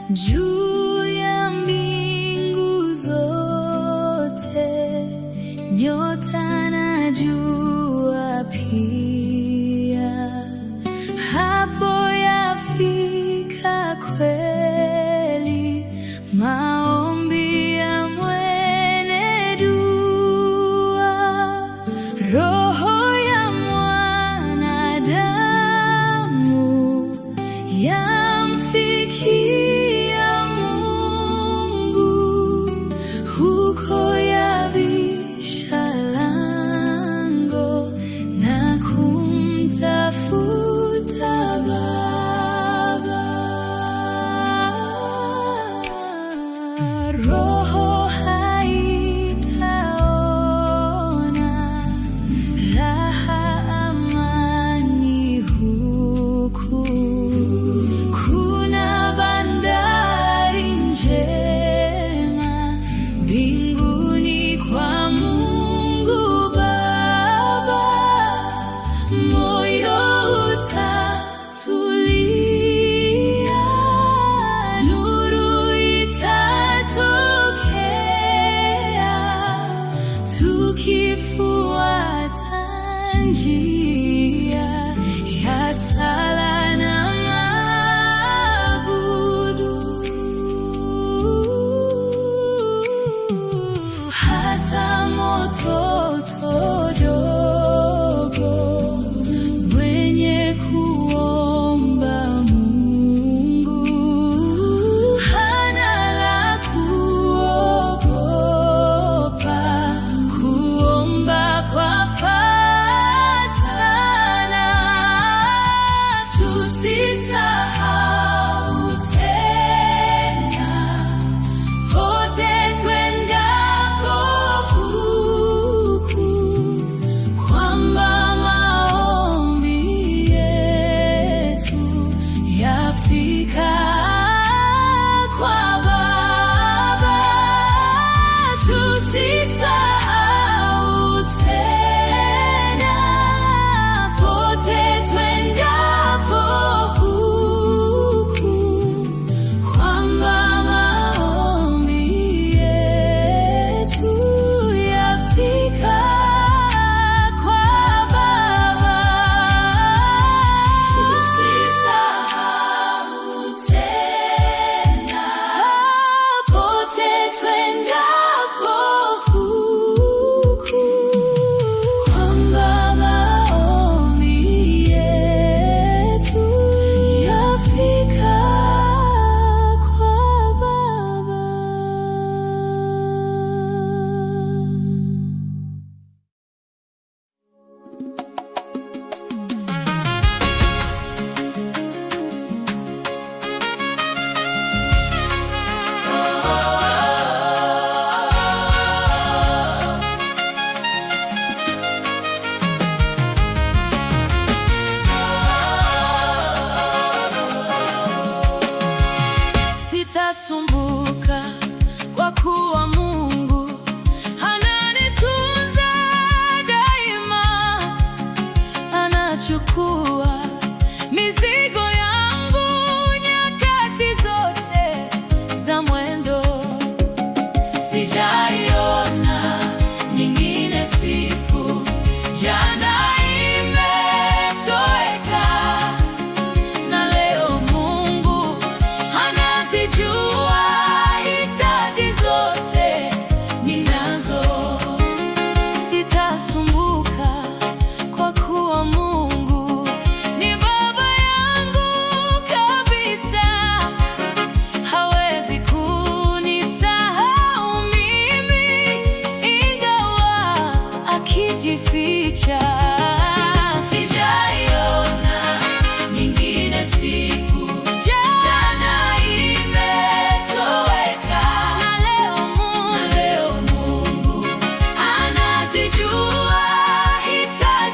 Juu ya mbingu zote, nyota na jua pia, hapo yafika kweli maombi ya mwenye dua. Roho ya mwanadamu yamfikia huko yabisha lango na kumtafuta Baba. Roho haitaona raha, amani huku. Kuna bandari njema mbinguni kwa Mungu Baba. Moyo utatulia, nuru itatokea, tukifuata njia ya sala na maabudu. Hata mototo dogo mwenye kuomba Mungu hana la kuogopa, kuomba kwa fasana. Tusisahau tena, pote twendapo huku, kwamba maombi yetu yafika kwa Baba. Tusisahau tena, pote twendapo huku, kwamba maombi yetu yafika kwa Baba. Tusisahau tena, pote twendapo huku, kwamba maombi yetu yafika kwa Baba. Sitasumbuka kwa kuwa Mungu ananitunza daima, anachukua mizigo yangu nyakati zote za mwendo. Sijaiona nyingine siku, jana imetoweka, na leo Mungu anazijua hitaji zote ninazo. Sitasumbuka kwa kuwa Mungu ni Baba yangu kabisa, hawezi kunisahau mimi, ingawa akijificha. Sijaiona nyingine siku, jana imetoweka, na leo Mungu anazijua hitaji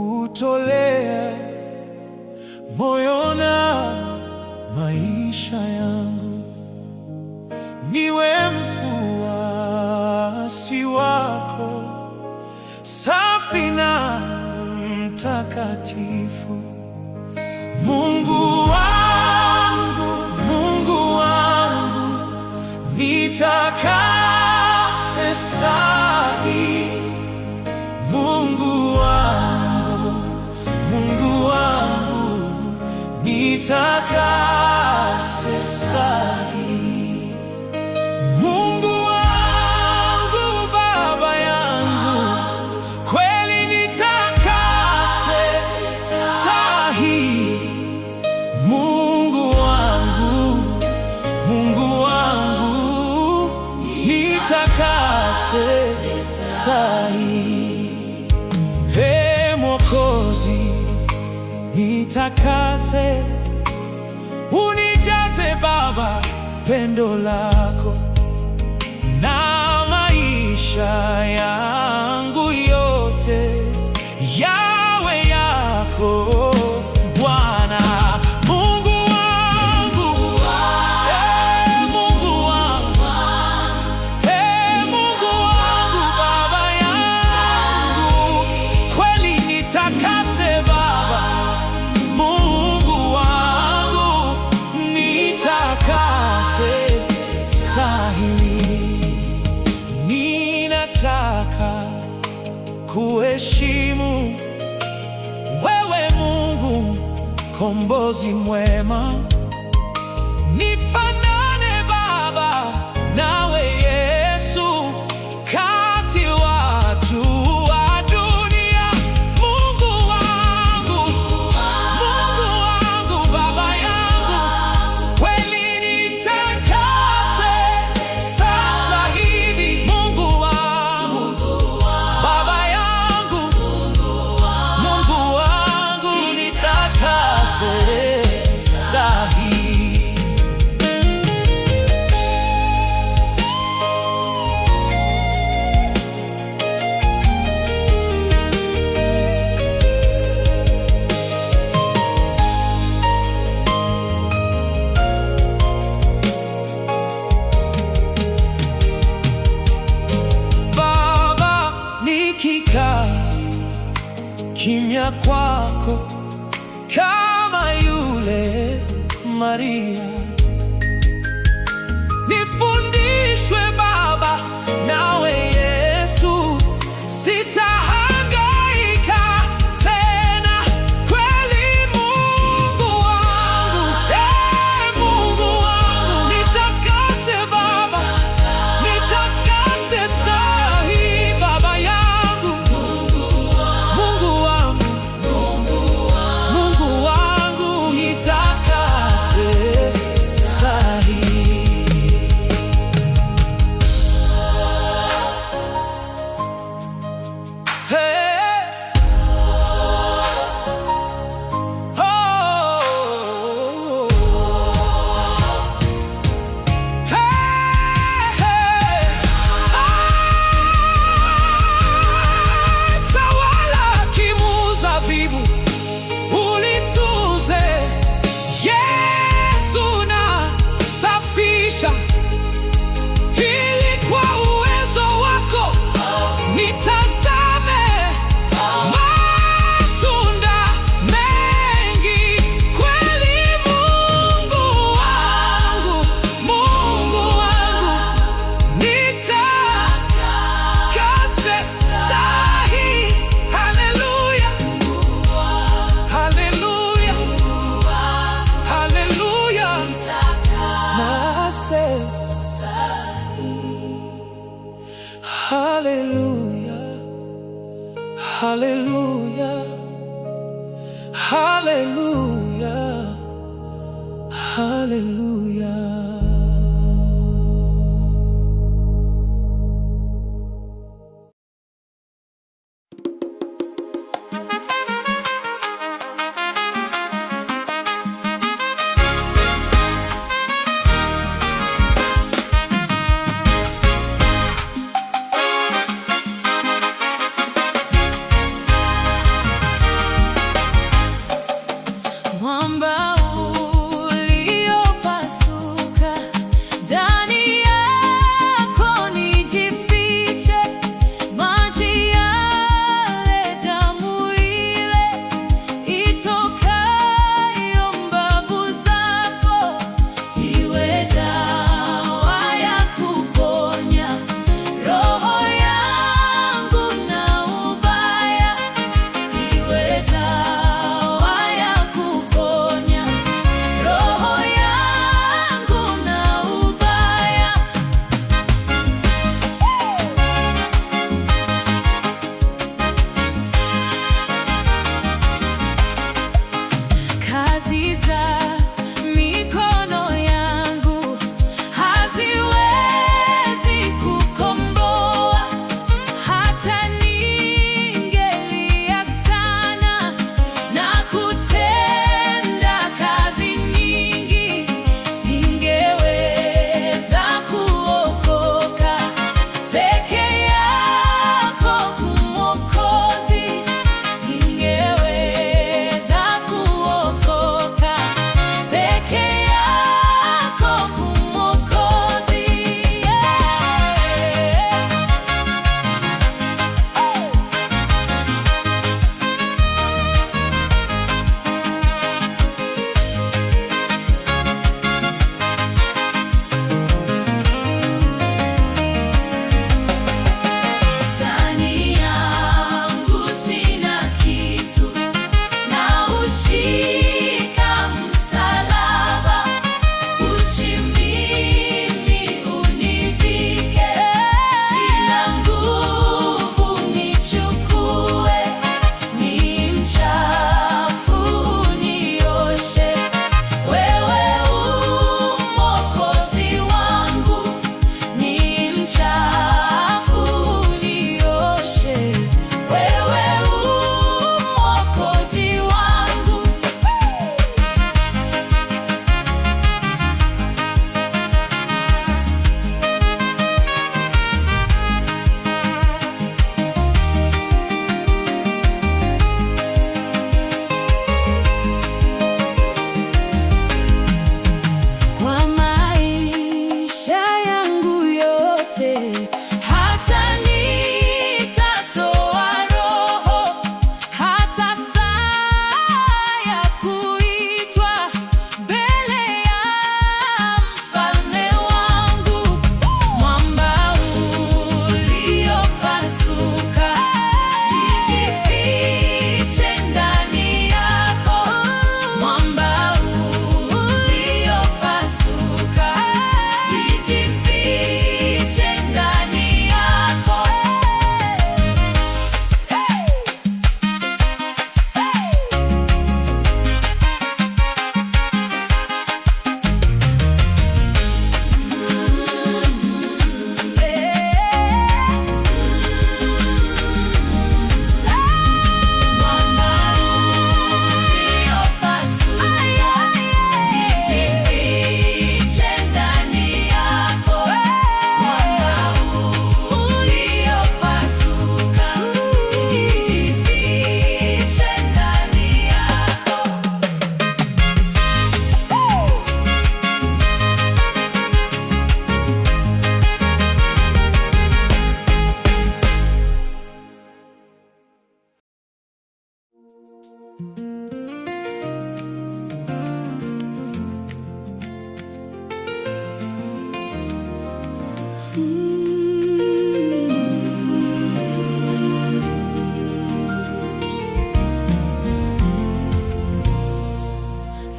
ninakutolea moyo na maisha yangu, niwe mfuasi wako, safi na mtakatifu. Mungu wangu, Mungu wangu, nitakase sahi. Mungu wangu, Mungu wangu, nitakase sahi. Mungu wangu, Baba yangu, kweli nitakase sahi. Mungu wangu, Mungu wangu, nitakase sahi. Ee Mwokozi, nitakase, unijaze Baba pendo lako, na maisha yangu yote yawe yako Bwana. Mungu wangu, Mungu wangu, Mungu wangu, Baba yangu, kweli nitakase Baba. Mungu wangu, nitakase sahi. Ninataka kuheshimu wewe Mungu, Kombozi mwema, nifanane Baba nawe Yesu, kati watu wa dunia. Mungu wangu, Mungu wangu, Baba yangu, kweli nitakase sasa hivi. Mungu wangu, Baba yangu, Mungu wangu, nitakase sahi. Baba, nikikaa kimya kwako kama yule Maria, nifundishwe Baba nawe Yesu, sitahangaika tena kweli. Mungu wangu, Mungu wangu, nitakase Baba, nitakase sahi. Baba yangu, Mungu wangu, Mungu wangu, nitakase sahi. Hey. Oh. Hey, hey. Tawala kimuzabibu, ulitunze Yesu, na safisha ili kwa uwezo wako nitazame matunda mengi kweli. Mungu wangu, Mungu wangu, nitakase sahi. Haleluya, haleluya, haleluya, nase haleluya, haleluya, haleluya, haleluya.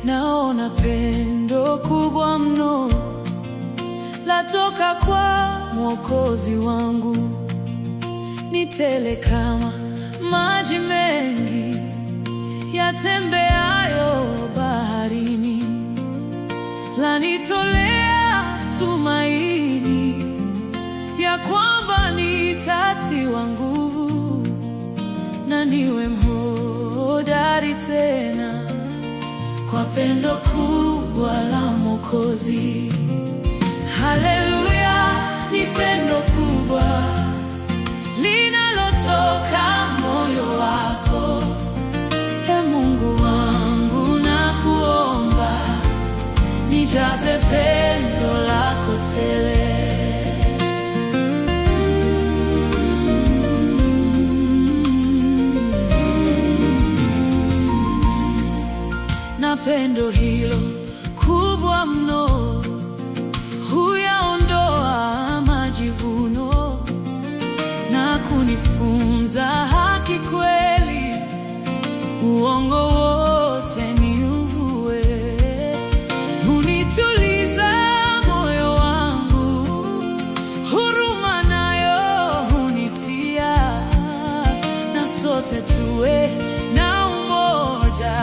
naona pendo kubwa mno latoka kwa Mwokozi wangu. Ni tele kama maji mengi yatembeayo baharini, lanitolea tumaini ya kwamba nitatiwa nguvu na niwe mhodari tena kwa pendo kubwa la Mwokozi. Haleluya, ni pendo kubwa linalotoka moyo wako. Ee Mungu wangu, nakuomba nijaze pendo lako tele. Na pendo hilo kubwa mno huyaondoa majivuno na kunifunza haki kweli, uongo wote ni uvue. Hunituliza moyo wangu, huruma nayo hunitia, na sote tuwe na umoja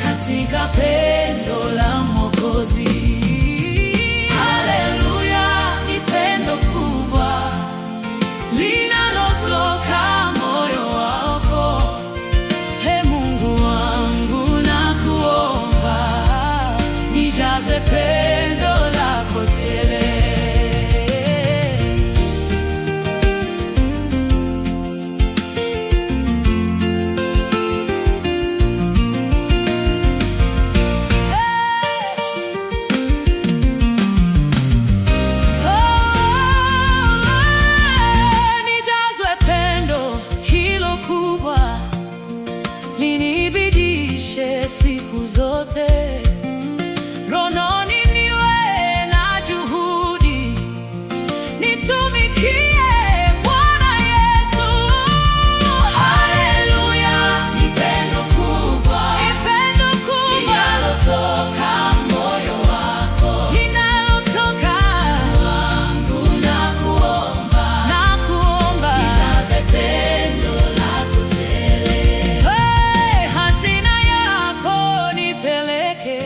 katika pendo la Mwokozi. Haleluya, ni pendo kubwa linalotoka moyo wako. Ee Mungu wangu, nakuomba nijaze pendo lako tele. Linibidishe siku zote, rohoni niwe na juhudi, nitumikie Bwana Yesu. Haleluya, ni pendo kubwa linalotoka moyo wako, linalotoka wangu. Nakuomba nijaze pendo lako tele. Hazina yako nipeleke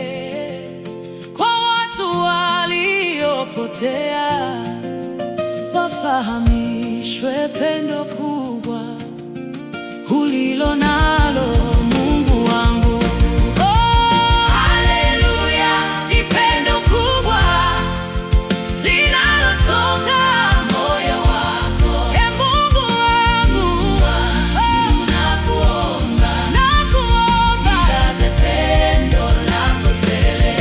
kwa watu waliopotea, wafahamishwe pendo kubwa ulilo nalo, Mungu wangu. Haleluya, ni pendo kubwa linalotoka moyo wako. Ee Mungu wangu, nakuomba nijaze pendo lako tele.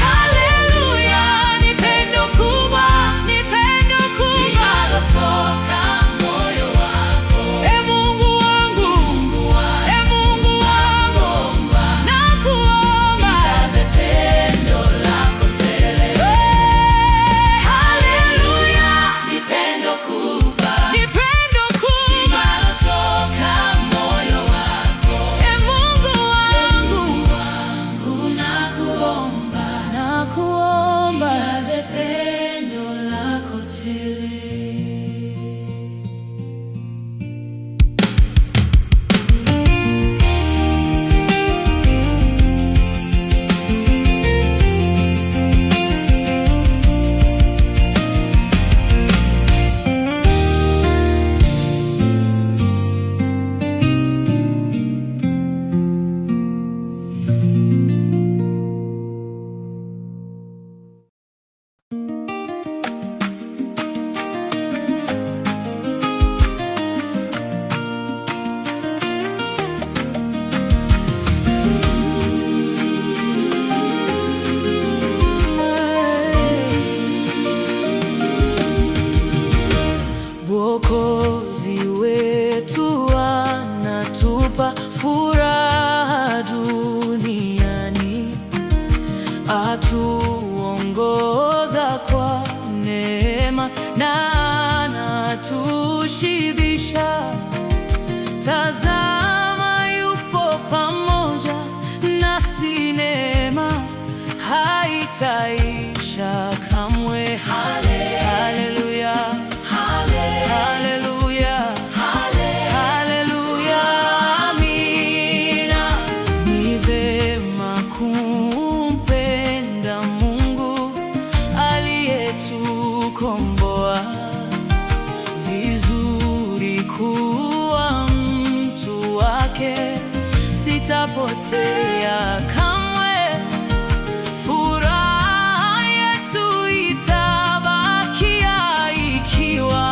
Haleluya, ni pendo kubwa linalotoka moyo wako. Ee Mungu wangu, nakuomba nijaze pendo lako tele. Haleluya, ni pendo kubwa linalotoka moyo wako. Ee Mungu wangu, nakuomba nijaze pendo lako tele. Mwokozi wetu anatupa furaha duniani, atuongoza kwa neema na anatushibisha. Tazama, yupo pamoja na haitaisha kamwe. Haleluya, haleluya, haleluya, amina. Ni vema kumpenda Mungu aliyetukomboa, vizuri kuwa mtu wake, sitapotea kamwe. Furaha yetu itabakia ikiwa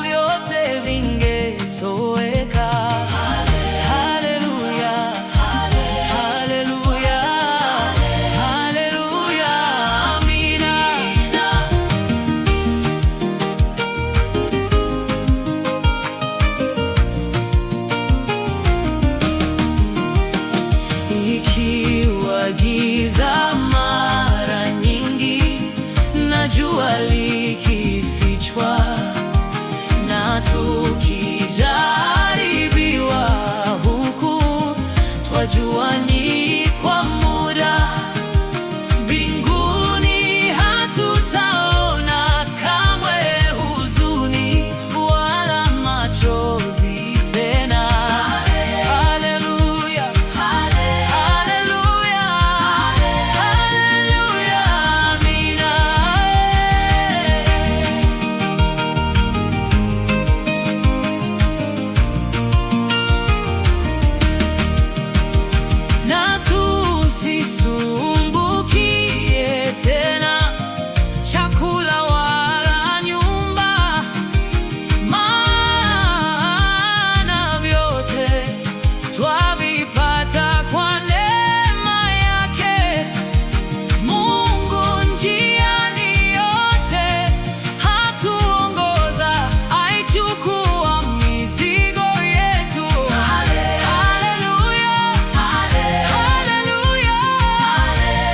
vyote vingetoweka. Haleluya, haleluya, haleluya, amina. Ikiwa giza mara nyingi na jua likifichwa, na tukijaribiwa huku, twajua ni kwa muda. Mbinguni hatutaona kamwe huzuni wala machozi tena. Haleluya, haleluya, haleluya, amina. Na tusisumbukie tena chakula wala nyumba, maana vyote twavipata kwa neema yake Mungu. Njiani yote hatuongoza, aichukua mizigo yetu. Haleluya, haleluya,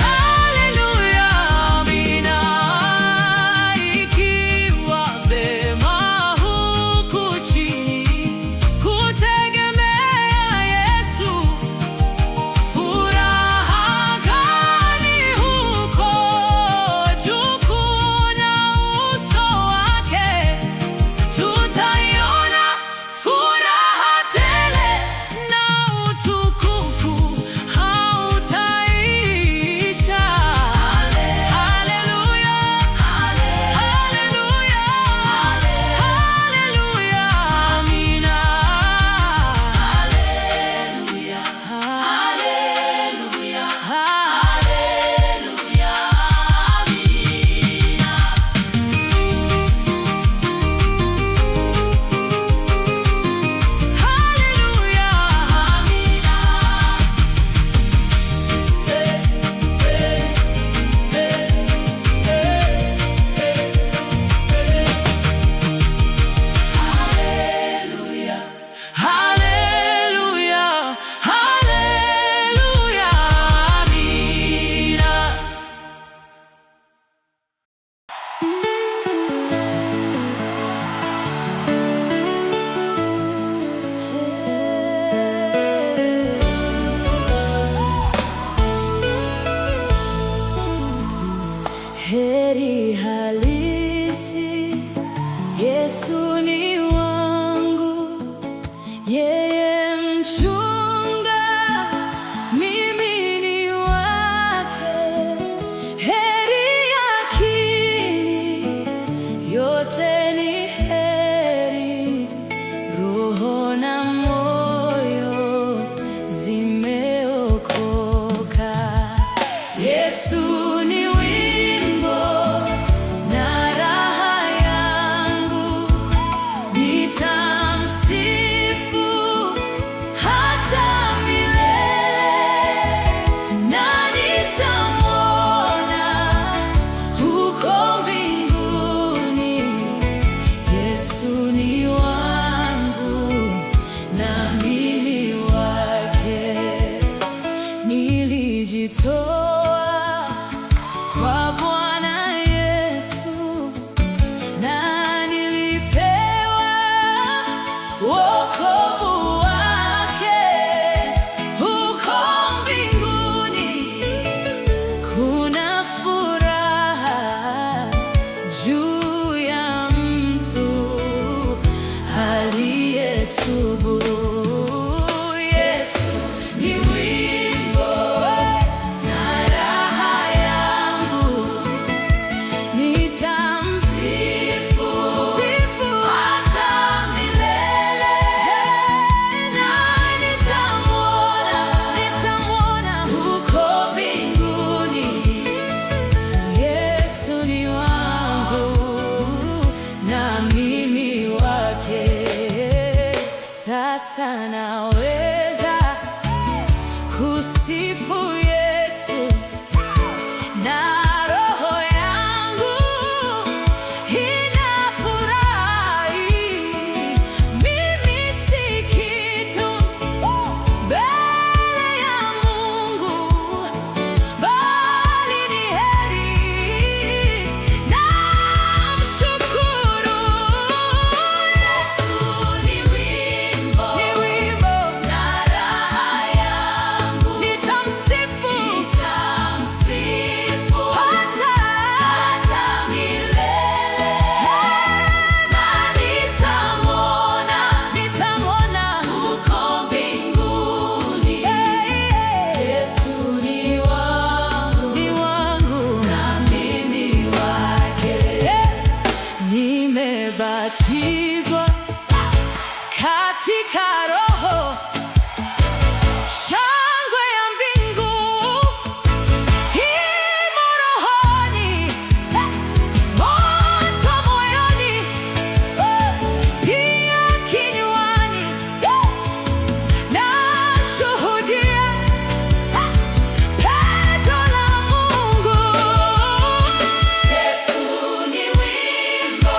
haleluya, amina. Ikiwa vema huku chini kutegemea Yesu, furaha gani huko juu? Kuna uso wake, tutaiona furaha tele, na utukufu hautaisha. Haleluya, haleluya, haleluya, amina. Haleluya, haleluya, haleluya, amina. Haleluya, amina. Haleluya, haleluya, haleluya, amina. Heri halisi, Yesu ni wangu, yeye mchunga, mimi ni wake. Heri yakini, yote ni heri, roho na moyo zimeokoka. Yesu ni wimbo na raha yangu, nitamsifu hata naweza kusifu Yesu na roho yangu inafurahi. Mimi si kitu mbele ya Mungu, bali ni heri. Namshukuru Yesu, ni wimbo na raha yangu. Nitamsifu hata milele, na nitamwona huko mbinguni. Yesu ni wangu na mimi wake. Nimebatizwa katika Roho, shangwe ya mbingu imo rohoni, moto moyoni, pia kinywani. Nashuhudia pendo la Mungu. Yesu ni wimbo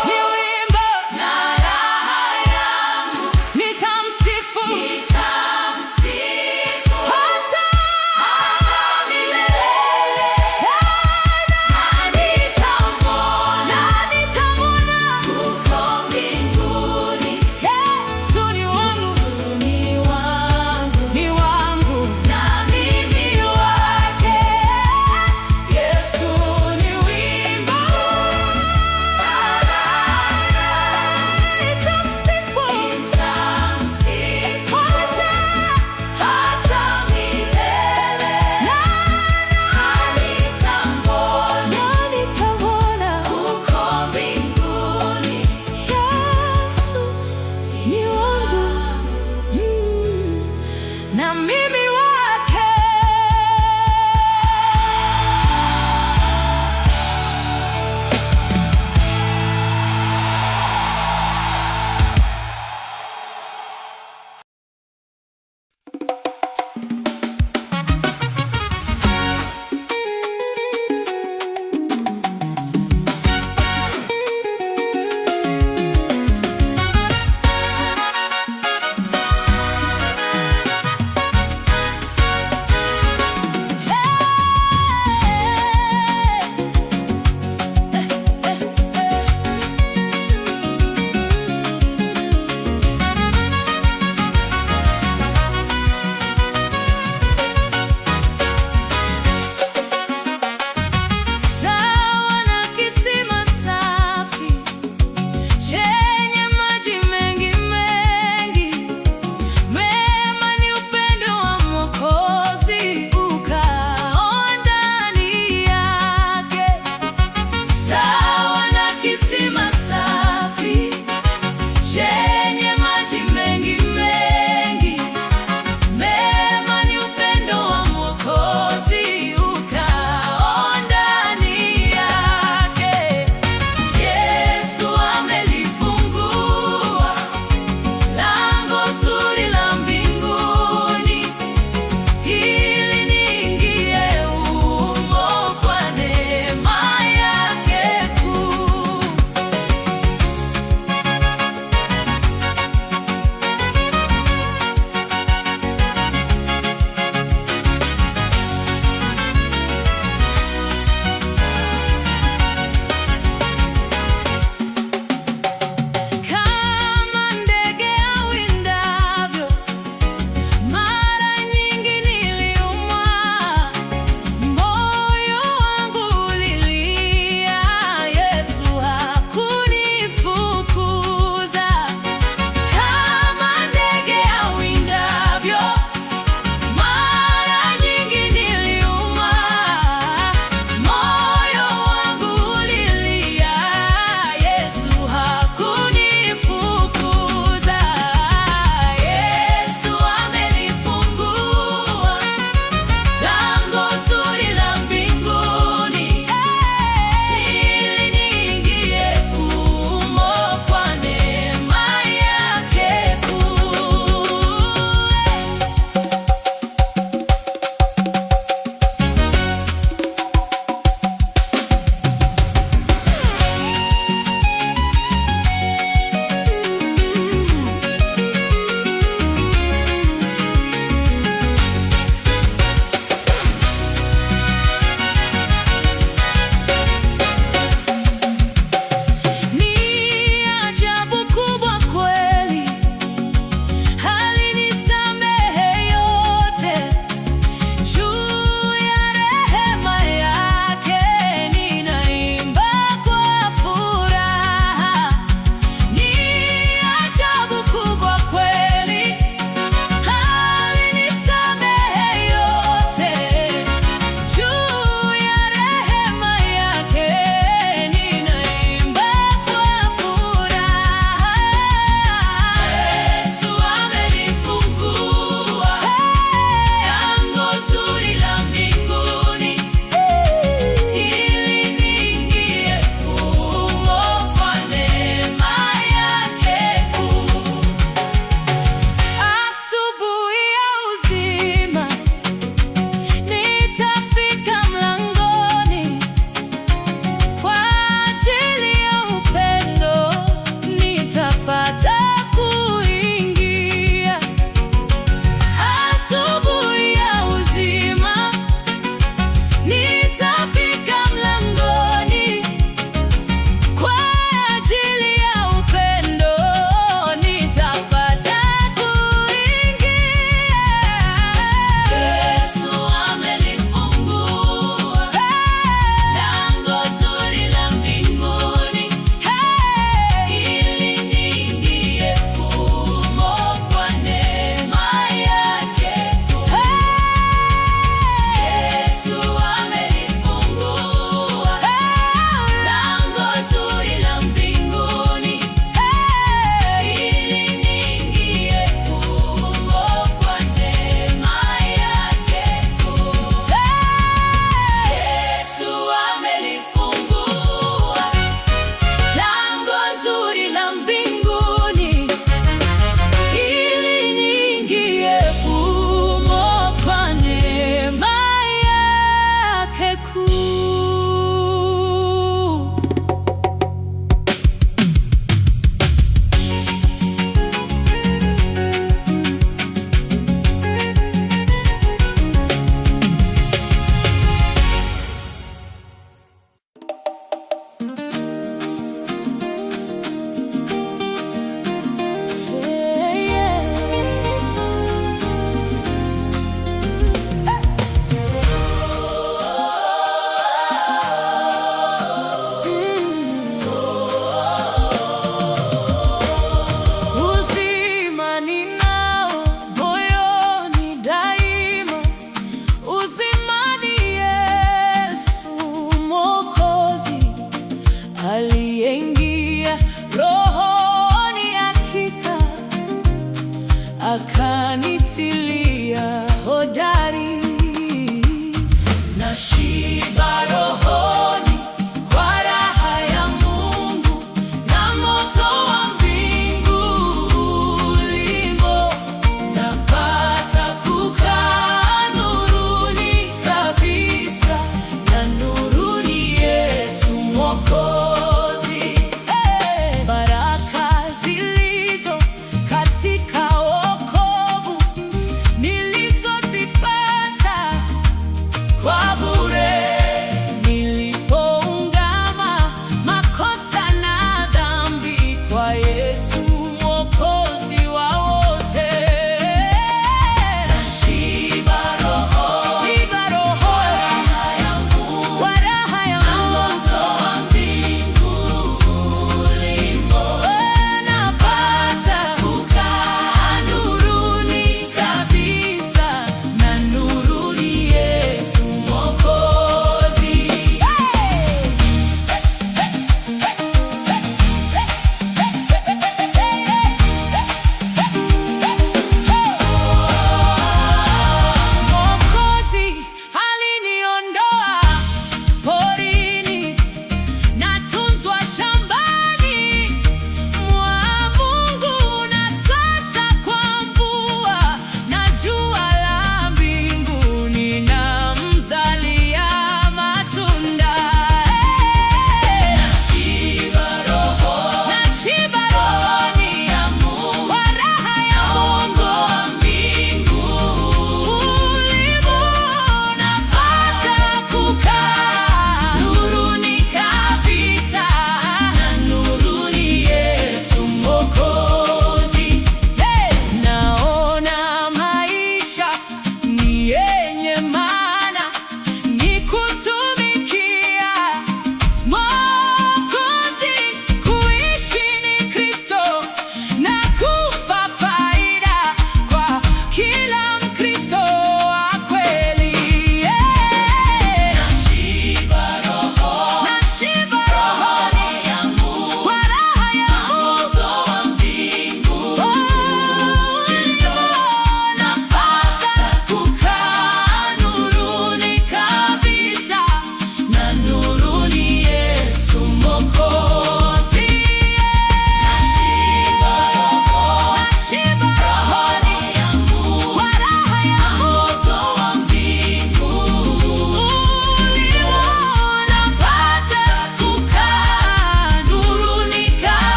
na raha yangu. Nitamsifu hata milele, na nitamwona huko mbinguni. Yesu ni wangu na mimi wake. Yesu ni wimbo, nitamsifu hata milele, na nitamwona huko mbinguni. Yesu ni wangu na mimi wake.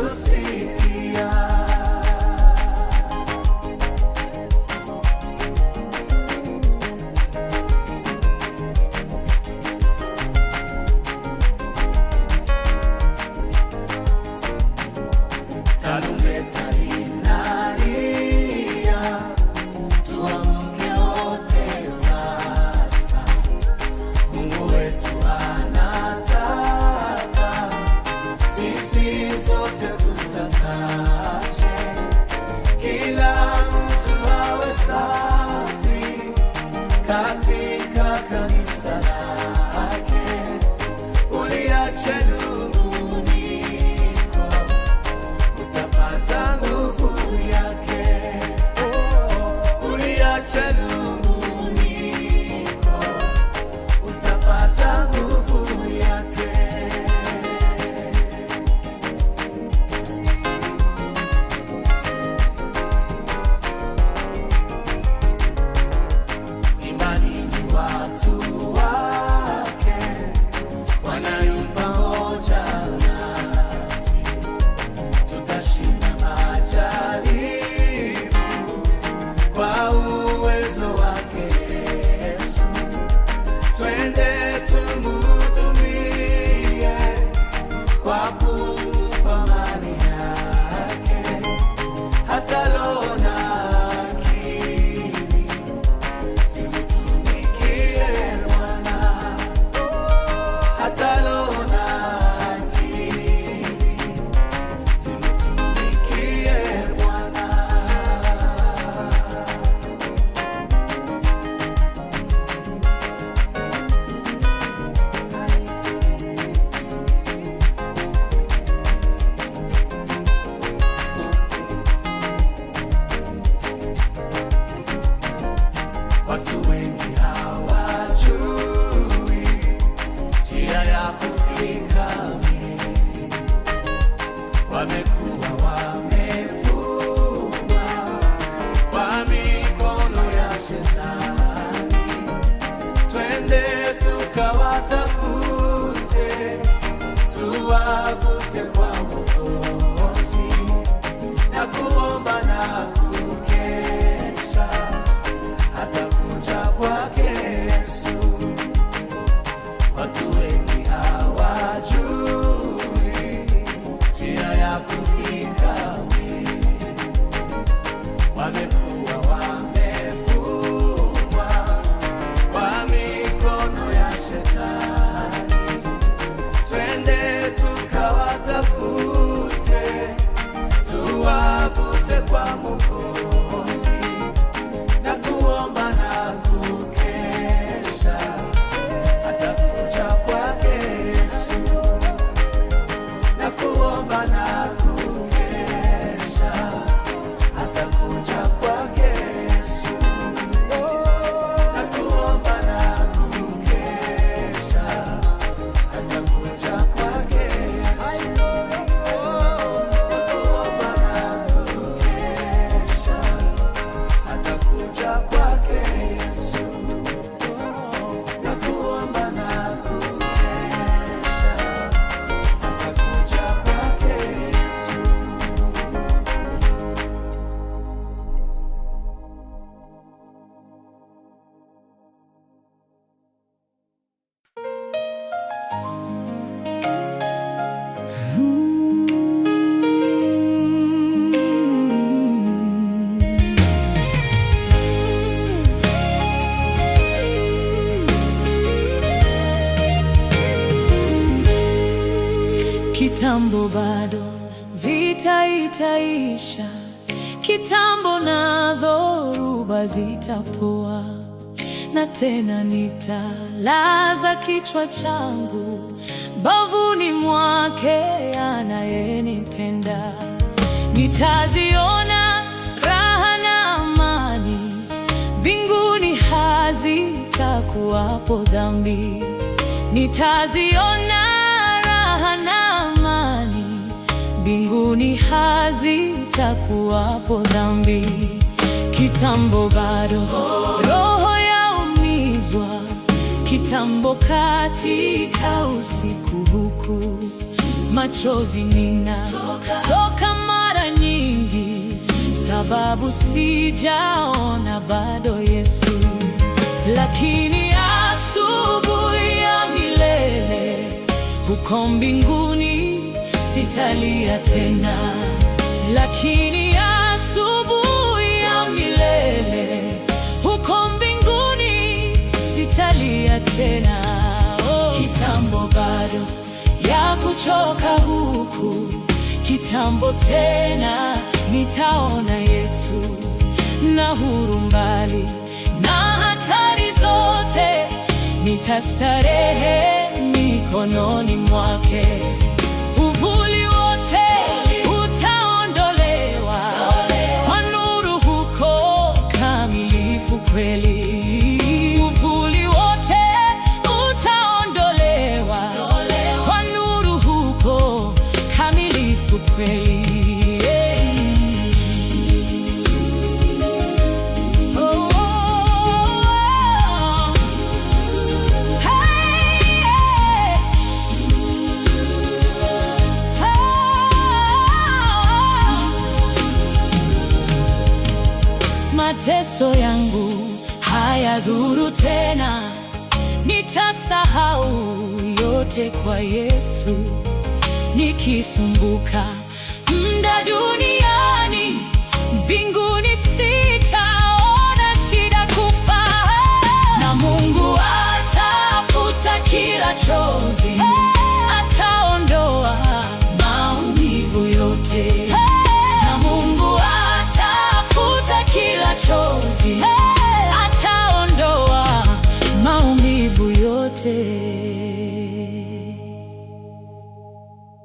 kusikia. Tarumbeta linalia, tuamke wote sasa. Mungu wetu anataka sisi sote tutakaswe, kila mtu awe safi katika kanisa lake. Uliache nunguniko, utapata nguvu yake. Uliache nunguniko, utapata nguvu yake. Imani ni watu wake, wanayo pamoja nasi. Tutashinda majaribu kwa uwezo wake Yesu. Twende tumhudumie kwa kumpa mali yake. Hata roho na akili zimtumikie Bwana. Hata roho na akili zimtumikie Bwana. Watu wengi hawajui njia ya kufika mbinguni. Wamekuwa wamefungwa kwa mikono ya Shetani. Twende tukawatafute, tuwavute kwa Mwokozi, na kuomba na kukesha hata kuja kwake Yesu. Watu wengi hawajui njia ya kufika mbinguni. Wamekuwa wamefungwa kwa mikono ya Shetani. Twende tukawatafute, tuwavute kwa Mwokozi, na kuomba na kukesha hata kuja kwake Yesu. Na kuomba na kukesha hata kuja kwake Yesu. Na kuomba na kukesha hata kuja kwake Yesu. Na kuomba na kukesha hata kuja kwake Yesu. Na kuomba na kukesha hata kuja kwake Yesu. Kitambo bado vita itaisha, kitambo na dhoruba zitapoa, na tena nitalaza kichwa changu bavuni mwake anayenipenda. Nitaziona raha na amani mbinguni, hazitakuwapo dhambi. Nitaziona raha na amani mbinguni, hazitakuwapo dhambi. Kitambo bado roho yaumizwa, kitambo katika usiku huku machozi ninatoka mara nyingi, sababu sijaona bado Yesu. Lakini asubuhi ya milele huko mbinguni sitalia tena. Lakini asubuhi ya milele huko mbinguni sitalia tena. Kitambo bado ya kuchoka huku, kitambo tena nitaona Yesu, na huru mbali na hatari zote, nitastarehe mikononi mwake. Uvuli wote utaondolewa kwa nuru huko kamilifu kweli. Uvuli wote utaondolewa kwa nuru huko kamilifu kweli. Mateso yangu hayadhuru tena, nitasahau yote kwa Yesu. Nikisumbuka muda duniani, mbinguni sitaona shida kufa. Na Mungu atafuta kila chozi, ataondoa maumivu yote. Na Mungu atafuta kila chozi, ataondoa maumivu yote.